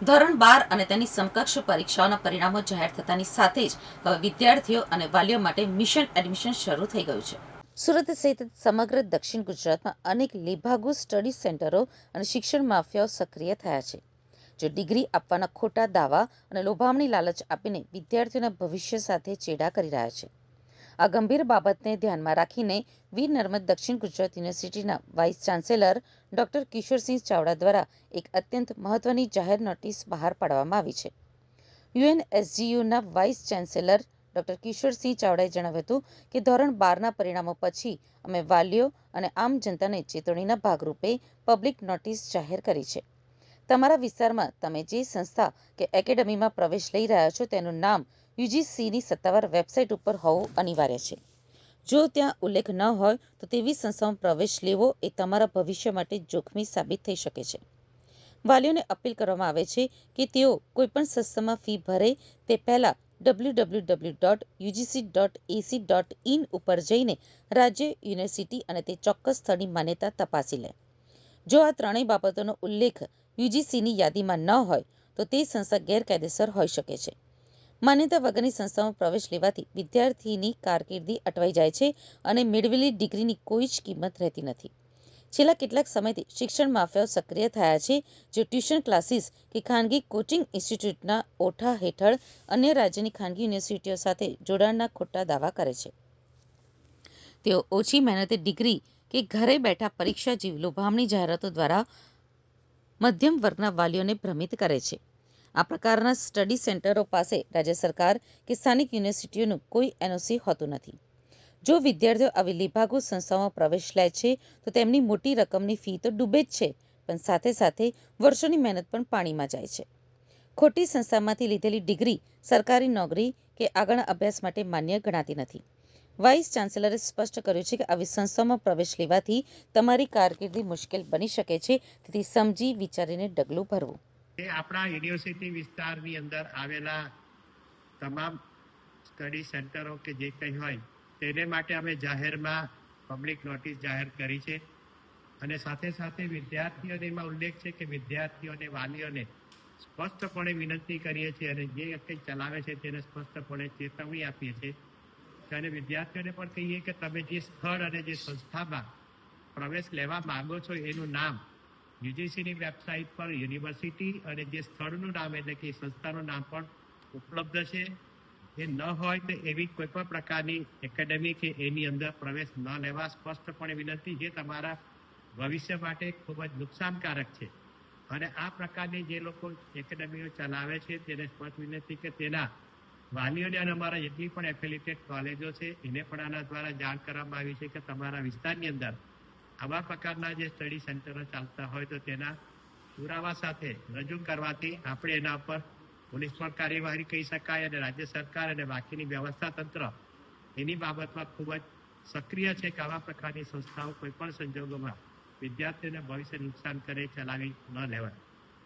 ધોરણ 12 અને તેની સમકક્ષ પરીક્ષાઓના પરિણામો જાહેર થતાની સાથે જ હવે વિદ્યાર્થીઓ અને વાલીઓ માટે મિશન એડમિશન શરૂ થઈ ગયું છે. સુરત સહિત સમગ્ર દક્ષિણ ગુજરાતમાં અનેક લેભાગુ સ્ટડી સેન્ટરો અને શિક્ષણ માફિયાઓ સક્રિય થયા છે. જો ડિગ્રી આપવાના ખોટા દાવા અને લોભામણી લાલચ આપીને વિદ્યાર્થીઓના ભવિષ્ય સાથે ચેડા કરી રહ્યા છે. આ ગંભીર બાબતને ધ્યાનમાં રાખીને વીર નર્મદ દક્ષિણ ગુજરાત યુનિવર્સિટીના vice chancellor doctor Kishorsinh Chavda દ્વારા એક અત્યંત મહત્વની જાહેર નોટિસ બહાર પાડવામાં આવી છે. યુએનએસજીયુના વાઇસ ચાન્સેલર ડોક્ટર કિશોરસિંહ ચાવડાએ જણાવ્યું હતું કે ધોરણ 12ના પરિણામો પછી અમે વાલીઓ અને આમ જનતાને ચેતવણીના ભાગરૂપે પબ્લિક નોટિસ જાહેર કરી છે. તમારા વિસ્તારમાં તમે જે સંસ્થા કે એકેડમીમાં પ્રવેશ લઈ રહ્યા છો તેનું નામ યુજીસીની સત્તાવાર વેબસાઇટ ઉપર હોવું અનિવાર્ય છે. જો ત્યાં ઉલ્લેખ ન હોય તો તેવી સંસ્થામાં પ્રવેશ લેવો એ તમારા ભવિષ્ય માટે જોખમી સાબિત થઈ શકે છે. વાલીઓને અપીલ કરવામાં આવે છે કે તેઓ કોઈપણ સંસ્થામાં ફી ભરે તે પહેલા www.ugc.ac.in ઉપર જઈને રાજ્ય, યુનિવર્સિટી અને તે ચોક્કસ સ્થળની માન્યતા તપાસી લે. જો આ ત્રણેય બાબતોનો ઉલ્લેખ યુજીસીની યાદીમાં ન હોય તો તે સંસ્થા ગેરકાયદેસર હોઈ શકે છે. માન્યતા વગરની સંસ્થામાં પ્રવેશ લેવાથી વિદ્યાર્થીની કારકિર્દી અટવાઈ જાય છે અને મેળવેલી ડિગ્રીની કોઈ જ કિંમત રહેતી નથી. છેલ્લા કેટલાક સમયથી શિક્ષણ માફિયાઓ સક્રિય થયા છે, જે ટ્યુશન ક્લાસીસ કે ખાનગી કોચિંગ ઇન્સ્ટિટ્યૂટના ઓઠા હેઠળ અન્ય રાજ્યની ખાનગી યુનિવર્સિટીઓ સાથે જોડાણના ખોટા દાવા કરે છે. તેઓ ઓછી મહેનતે ડિગ્રી કે ઘરે બેઠા પરીક્ષા જેવી લોભામણી જાહેરાતો દ્વારા મધ્યમ વર્ગના વાલીઓને ભ્રમિત કરે છે. આ પ્રકારના સ્ટડી સેન્ટરો પાસે રાજ્ય સરકાર કે સ્થાનિક યુનિવર્સિટીઓનું કોઈ એનઓસી હોતું નથી. જો વિદ્યાર્થીઓ આવી લેભાગુ સંસ્થાઓમાં પ્રવેશ લે છે તો તેમની મોટી રકમની ફી તો ડૂબે જ છે, પણ સાથે સાથે વર્ષોની મહેનત પણ પાણીમાં જાય છે. ખોટી સંસ્થામાંથી લીધેલી ડિગ્રી સરકારી નોકરી કે આગળના અભ્યાસ માટે માન્ય ગણાતી નથી. વાઇસ ચાન્સેલરે સ્પષ્ટ કર્યું છે કે આવી સંસ્થાઓમાં પ્રવેશ લેવાથી તમારી કારકિર્દી મુશ્કેલ બની શકે છે, તેથી સમજી વિચારીને ડગલું ભરવું. આપણા યુનિવર્સિટી વિસ્તારની અંદર આવેલા તમામ સ્ટડી સેન્ટરો કે જે કંઈ હોય તેને માટે અમે જાહેરમાં પબ્લિક નોટિસ જાહેર કરી છે અને સાથે સાથે વિદ્યાર્થીઓને એમાં ઉલ્લેખ છે કે વિદ્યાર્થીઓને વાલીઓને સ્પષ્ટપણે વિનંતી કરીએ છીએ અને જે કંઈ ચલાવે છે તેને સ્પષ્ટપણે ચેતવણી આપીએ છીએ અને વિદ્યાર્થીઓને પણ કહીએ કે તમે જે સ્થળ અને જે સંસ્થામાં પ્રવેશ લેવા માંગો છો એનું નામ યુજીસીની વેબસાઇટ પર યુનિવર્સિટી અને જે સ્થળનું નામ એટલે કે સંસ્થાનું નામ પણ ઉપલબ્ધ છે. એ ન હોય તો એવી કોઈ પણ પ્રકારની એકેડેમી કે એની અંદર પ્રવેશ ન લેવા સ્પષ્ટપણે વિનંતી, જે તમારા ભવિષ્ય માટે ખૂબ જ નુકસાનકારક છે. અને આ પ્રકારની જે લોકો એકેડેમીઓ ચલાવે છે તેને સ્પષ્ટ વિનંતી કે તેના વાલીઓને અને અમારા જેટલી પણ એફિલિએટેડ કોલેજો છે એને પણ આના દ્વારા જાણ કરવામાં આવી છે કે તમારા વિસ્તારની અંદર આવા પ્રકારના જે સ્ટડી સેન્ટરો ચાલતા હોય તો તેના પુરાવા સાથે રજૂ કરવાથી આપણે એના પર પોલીસ પણ કાર્યવાહી કહી શકાય અને રાજ્ય સરકાર અને બાકીની વ્યવસ્થા તંત્ર એની બાબતમાં ખૂબ જ સક્રિય છે કે આવા પ્રકારની સંસ્થાઓ કોઈ પણ સંજોગોમાં વિદ્યાર્થીઓને ભવિષ્ય નુકસાન કરે ચલાવી ન લેવાય.